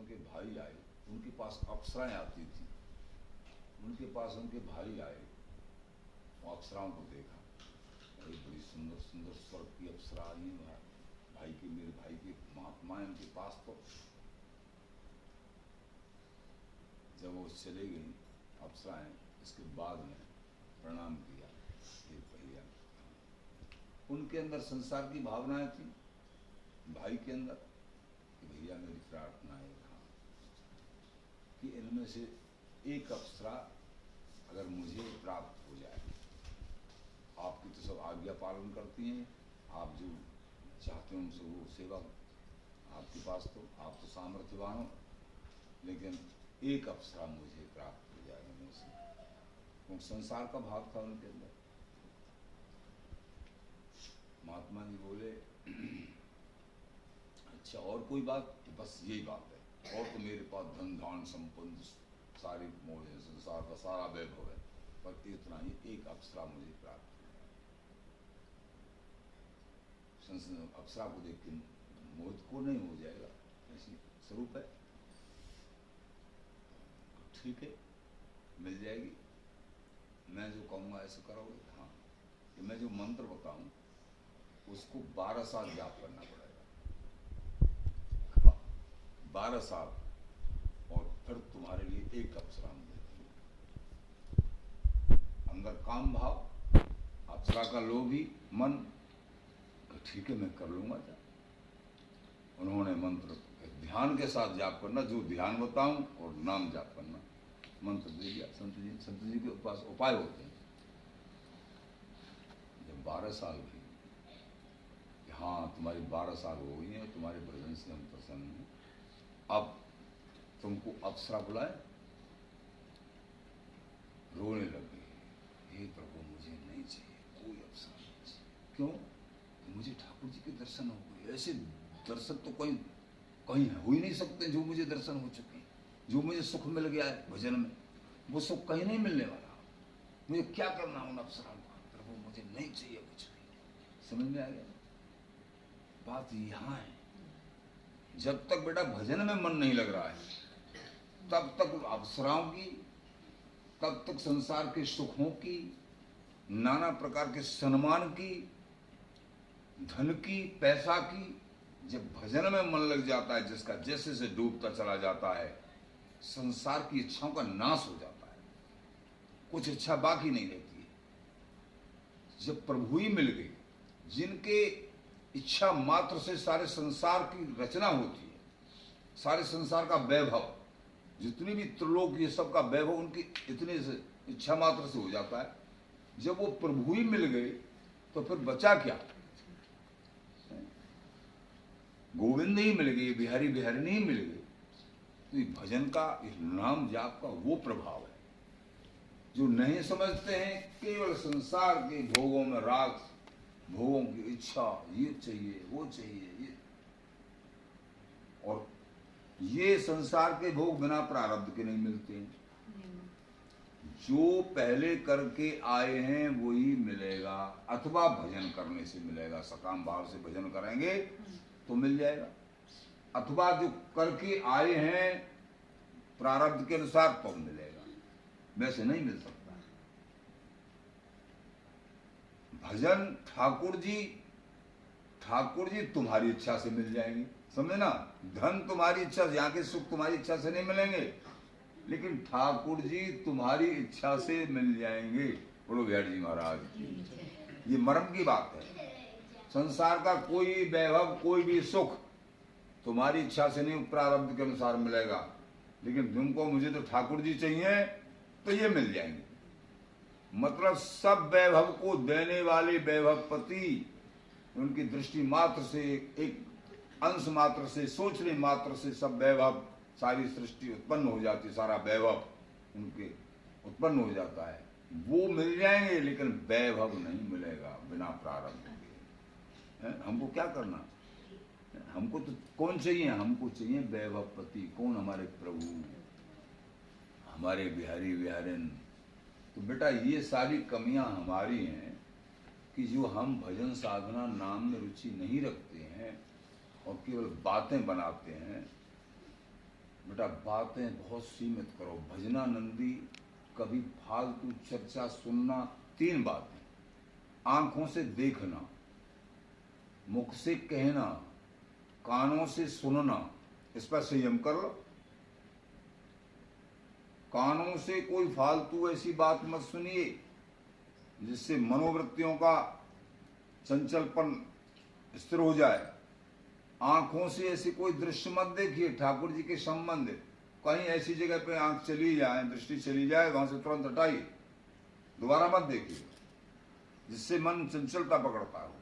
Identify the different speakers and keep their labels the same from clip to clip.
Speaker 1: उनके भाई आए, उनके पास अप्सराएं आती थी, उनके पास उनके भाई आए, वो अप्सराओं को देखा, बड़ी बड़ी सुंदर सुंदर स्वर्ग की अप्सरा आई हैं भाई के, मेरे भाई के महात्मा है उनके पास। तो जब वो चले गई अप्सराएं, इसके बाद में प्रणाम किया, ये भैया, उनके अंदर संसार की भावनाएं थी भाई के अंदर कि भैया मेरी प्रार्थना है कि इनमें से एक अप्सरा अगर मुझे प्राप्त हो जाए, आपकी तो सब आज्ञा पालन करती हैं, आप जो चाहते हो उनसे वो सेवा आपके पास, तो आप तो सामर्थ्यवान हो, लेकिन एक अप्सरा मुझे प्राप्त हो जाए उनमें से, क्योंकि संसार का भाव था उनके अंदर। महात्मा जी बोले अच्छा और कोई बात? बस यही बात है, और तो मेरे पास धन धान संपन्न सारी मोह है, संसार का सारा वैभव है, पर इतना ही एक अप्सरा मुझे प्राप्त हो। अप्सरा को देख के मोहित को नहीं हो जाएगा, ऐसी स्वरूप है, ठीक है मिल जाएगी, मैं जो कहूँगा ऐसे करोगे? हाँ, कि मैं जो मंत्र बताऊं उसको 12 साल जाप करना पड़ेगा, 12 साल, और फिर तुम्हारे लिए एक अप्सरा मिलेगी। अंदर काम भाव, अप्सरा का लोभी मन, ठीक है मैं कर लूंगा। उन्होंने मंत्र ध्यान के साथ जाप करना, जो ध्यान बताऊं, और नाम जाप करना, मंत्र दे दिया। संत जी के पास उपाय होते हैं। जब 12 साल भी, हाँ तुम्हारी 12 साल हो गई हैं, तुम्हारे भजन से हम प्रसन्न हैं, अब तुमको अप्सरा बुलाए, रोने लग गई, हे प्रभु मुझे नहीं चाहिए, कोई अप्सरा नहीं चाहिए। क्यों? मुझे ठाकुर जी के दर्शन हो गए, ऐसे दर्शन तो कहीं हो ही नहीं सकते जो मुझे दर्शन हो चुके हैं, जो मुझे सुख मिल गया है भजन में, वो सुख कहीं नहीं मिलने वाला। मुझे क्या करना उन अप्सराओं का? प्रभु मुझे नहीं चाहिए कुछ भी। समझ में आ गया? बात यहाँ है, जब तक बेटा भजन में मन नहीं लग रहा है, तब तक अप्सराओं की, तब तक संसार के सुखों की, नाना प्रकार के सम्मान की, धन की, पैसा की, जब भजन में मन लग जाता है, जिसका जैसे से डूबता चला जाता है, संसार की इच्छाओं का नाश हो जाता है, कुछ इच्छा बाकी नहीं रहती है। जब प्रभु ही मिल गई, जिनके इच्छा मात्र से सारे संसार की रचना होती है, सारे संसार का वैभव, जितनी भी त्रिलोक ये सब का वैभव उनकी इतने से इच्छा मात्र से हो जाता है। जब वो प्रभु ही मिल गए तो फिर बचा क्या? गोविंद ही मिल गए, बिहारी बिहारी नहीं मिल गए। तो ये भजन का, इस नाम जाप का वो प्रभाव है। जो नहीं समझते हैं, केवल संसार के भोगों में राग, भोगों की इच्छा, ये चाहिए वो चाहिए, ये, और ये संसार के भोग बिना प्रारब्ध के नहीं मिलते हैं। जो पहले करके आए हैं वही मिलेगा, अथवा भजन करने से मिलेगा। सकाम भाव से भजन करेंगे तो मिल जाएगा, अथवा जो करके आए हैं प्रारब्ध के अनुसार तो मिलेगा, वैसे नहीं मिल सकता। भजन ठाकुर जी तुम्हारी इच्छा से मिल जाएंगे, समझे ना। धन तुम्हारी इच्छा से, यहाँ के सुख तुम्हारी इच्छा से नहीं मिलेंगे, लेकिन ठाकुर जी तुम्हारी इच्छा से मिल जाएंगे। बोलो बिहारी जी महाराज, ये मर्म की बात है। संसार का कोई वैभव, कोई भी सुख तुम्हारी इच्छा से नहीं, प्रारब्ध के अनुसार मिलेगा, लेकिन तुमको, मुझे तो ठाकुर जी चाहिए, तो ये मिल जाएंगे। मतलब सब वैभव को देने वाले वैभवपति, उनकी दृष्टि मात्र से, एक अंश मात्र से, सोचने मात्र से सब वैभव, सारी सृष्टि उत्पन्न हो जाती, सारा वैभव उनके उत्पन्न हो जाता है, वो मिल जाएंगे, लेकिन वैभव नहीं मिलेगा बिना प्रारब्ध के। हमको क्या करना? हमको तो कौन चाहिए? हमको चाहिए वैभवपति। कौन? हमारे प्रभु, हमारे बिहारी बिहारिन। तो बेटा ये सारी कमियां हमारी हैं कि जो हम भजन साधना नाम में रुचि नहीं रखते हैं और केवल बातें बनाते हैं, बेटा बातें बहुत सीमित करो। भजनानंदी कभी फालतू चर्चा सुनना। 3 बातें, आंखों से देखना, मुख से कहना, कानों से सुनना, इस पर संयम कर लो। कानों से कोई फालतू ऐसी बात मत सुनिए जिससे मनोवृत्तियों का चंचलपन स्थिर हो जाए। आंखों से ऐसी कोई दृश्य मत देखिए ठाकुर जी के संबंध। कहीं ऐसी जगह पे आंख चली जाए, दृष्टि चली जाए, वहां से तुरंत हटाइए, दोबारा मत देखिए, जिससे मन चंचलता पकड़ता हो।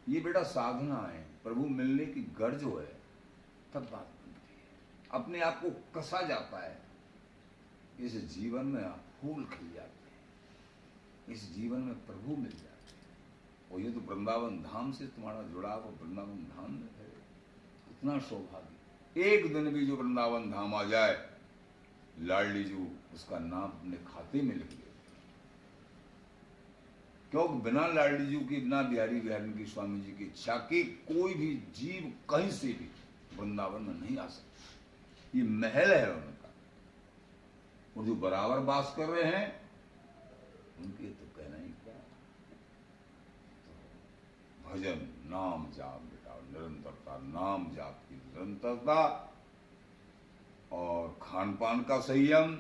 Speaker 1: ये बेटा साधना है, प्रभु मिलने की गढ़ जो है तब बात बनती है, अपने आप को कसा जाता है। इस जीवन में फूल खिल जाते हैं, इस जीवन में प्रभु मिल जाते हैं। और ये तो वृंदावन धाम से तुम्हारा जुड़ाव वृंदावन धाम में है, इतना सौभाग्य। एक दिन भी जो वृंदावन धाम आ जाए, लाडली जी उसका नाम अपने खाते में लिख दे। क्योंकि बिना लाडली जी की, बिना बिहारी बिहारी की, स्वामी जी की इच्छा की कोई भी जीव कहीं से भी वृंदावन में नहीं आ सकता। ये महल है उनका, और जो बराबर वास कर रहे हैं उनके तो कहना ही क्या। तो भजन, नाम जाप बेटा, निरंतरता, नाम जाप की निरंतरता, और खान पान का संयम,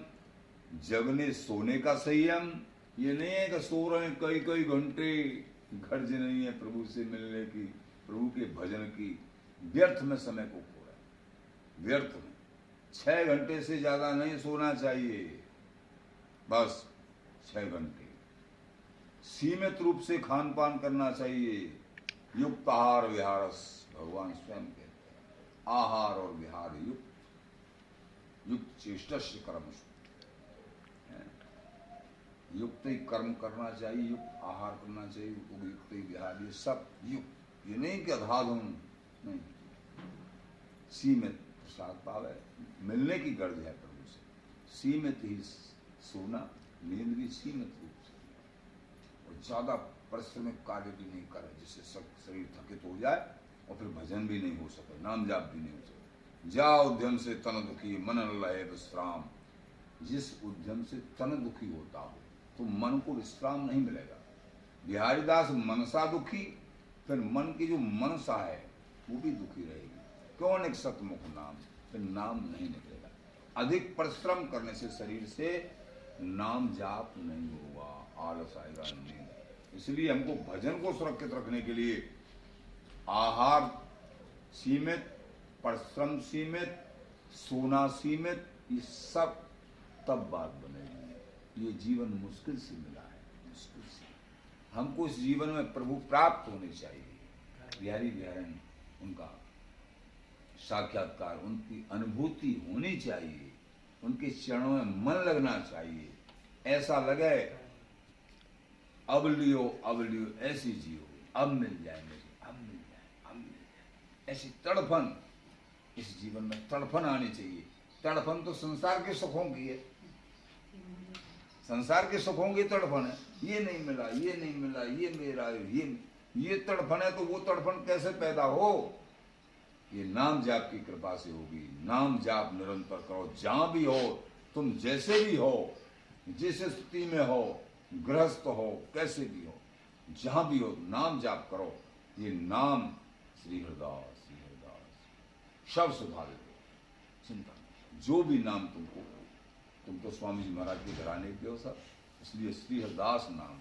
Speaker 1: जगने सोने का संयम। ये नहीं है कि सो रहे हैं कई कई घंटे, गर्ज नहीं है प्रभु से मिलने की, प्रभु के भजन की। व्यर्थ में समय को खो रहे हैं, व्यर्थ में। 6 घंटे से ज्यादा नहीं सोना चाहिए, बस 6 घंटे। सीमित रूप से खान पान करना चाहिए। युक्त आहार विहारस, भगवान स्वयं कहते हैं, आहार और विहार युक्त, युक्त चेष्टस्य कर्म, युक्त ही कर्म करना चाहिए, युक्त आहार करना चाहिए, युक्त ही विहार, ये सब युक्त। ये नहीं कि अधाधुन, नहीं, सीमित प्रसाद पावे, मिलने की गर्ज है प्रभु से। सीमित ही सोना, नींद भी सीमित रूप से, और ज्यादा परिश्रमिक कार्य भी नहीं करे जिससे सब शरीर थकित हो जाए और फिर भजन भी नहीं हो सके, नाम जाप भी नहीं हो सके। जा उद्यम से तन दुखी मन लहे विश्राम। जिस उद्यम से तन दुखी होता हो तो मन को विश्राम नहीं मिलेगा। बिहारी दास मनसा दुखी, फिर मन की जो मनसा है वो भी दुखी रहेगी। कौन एक सतमुख नाम, फिर नाम नहीं निकलेगा। अधिक परिश्रम करने से शरीर से नाम जाप नहीं होगा, आलस आएगा नहीं। इसलिए हमको भजन को सुरक्षित रखने के लिए आहार सीमित, परिश्रम सीमित, सोना सीमित, ये सब तब बात बनेगी। ये जीवन मुश्किल से मिला है, मुश्किल से। हमको इस जीवन में प्रभु प्राप्त होने चाहिए। बिहारी बिहारी उनका साक्षात्कार, उनकी अनुभूति होनी चाहिए, उनके चरणों में मन लगना चाहिए। ऐसा लगे अब लियो ऐसी जियो, अब मिल जाए मुझे, अब मिल जाए, अब मिल जाए, ऐसी तड़फन इस जीवन में तड़फन आनी चाहिए। तड़फन तो संसार के सुखों की है, संसार के सुखों की तड़फन है। ये नहीं मिला, ये नहीं मिला, ये मेरा, ये तड़फन है। तो वो तड़फन कैसे पैदा हो? ये नाम जाप की कृपा से होगी। नाम जाप निरंतर करो, जहां भी हो, तुम जैसे भी हो, जिस स्थिति में हो, गृहस्थ हो, कैसे भी हो, जहां भी हो, नाम जाप करो। ये नाम श्री हरदास, श्री हरदास सब सुधार दो, चिंता नहीं। जो भी नाम तुमको, तुम तो स्वामी जी महाराज के घराने के हो सब, इसलिए श्री हरदास नाम,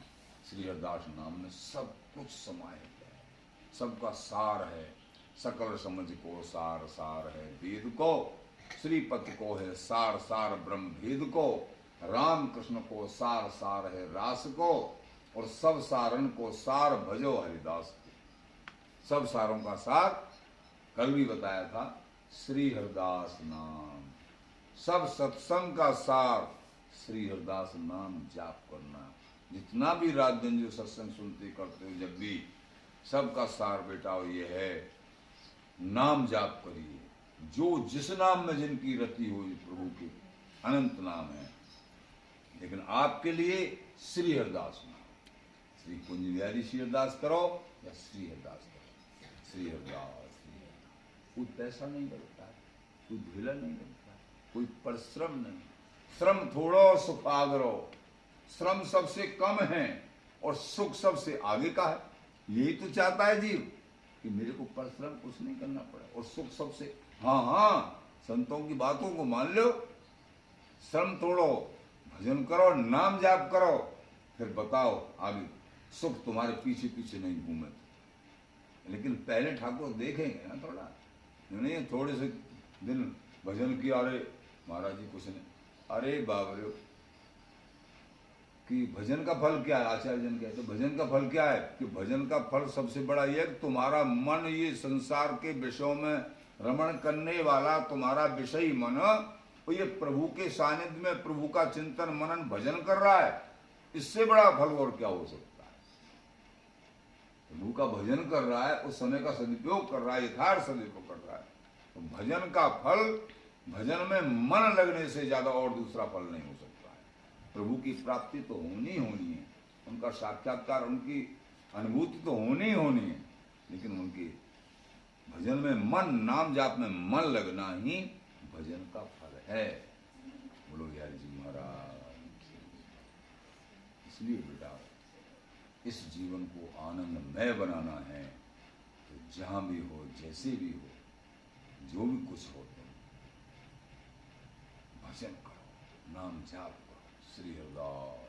Speaker 1: श्री हरदास नाम में सब कुछ समाये है, सबका सार है। सकल समझ को सार सार है वेद को, श्रीपति को है सार सार ब्रह्म भेद को, राम कृष्ण को सार सार है रास को, और सब सारन को सार भजो हरिदास को। सब सारों का सार कल भी बताया था, श्री हरदास नाम। सब सत्संग का सार श्री हरदास नाम जाप करना। जितना भी रात दिन जो सत्संग सुनते करते हो, जब भी, सबका सार बेटा ये है, नाम जाप करिए। जो जिस नाम में जिनकी रति हुई प्रभु के अनंत नाम है, लेकिन आपके लिए श्री हरदास नाम। श्री कुंज बिहारी श्री हरदास करो या श्री हरदास करो, श्री हरदास, श्री हरदास। कोई पैसा नहीं लगता है, कोई ढीला नहीं लगता है, कोई परिश्रम नहीं। श्रम थोड़ो सुख आगरो, श्रम सबसे कम है और सुख सबसे आगे का है। यही तो चाहता है जीव कि मेरे को परिश्रम कुछ नहीं करना पड़े और सुख सबसे। हाँ हाँ, संतों की बातों को मान लो, श्रम तोड़ो, भजन करो, नाम जाप करो, फिर बताओ आगे सुख तुम्हारे पीछे पीछे नहीं घूमे। लेकिन पहले ठाकुर देखेंगे ना थोड़ा, नहीं थोड़े से दिन भजन किया, अरे महाराज जी कुछ नहीं, अरे बाबरे कि भजन का फल क्या है? आचार्य जन कहते भजन का फल क्या है? कि भजन का फल सबसे बड़ा यह कि तुम्हारा मन ये संसार के विषयों में रमण करने वाला तुम्हारा विषयी मन, तो ये प्रभु के सानिध्य में प्रभु का चिंतन मनन भजन कर रहा है। इससे बड़ा फल और क्या हो सकता है? प्रभु का भजन कर रहा है, उस समय का सदुपयोग कर रहा है, यथार्थ सदुपयोग कर रहा है। तो भजन का फल, भजन में मन लगने से ज्यादा और दूसरा फल नहीं हो सकता है। प्रभु की प्राप्ति तो होनी होनी है, उनका साक्षात्कार, उनकी अनुभूति तो होनी ही होनी है, लेकिन उनकी भजन में मन, नाम जाप में मन लगना ही भजन का फल है। बोलो यार जी महाराज। इसलिए बेटा इस जीवन को आनंदमय बनाना है तो जहां भी हो, जैसे भी हो, जो भी कुछ हो, तुम भजन करो, नाम जाप करो। श्री हरिदास।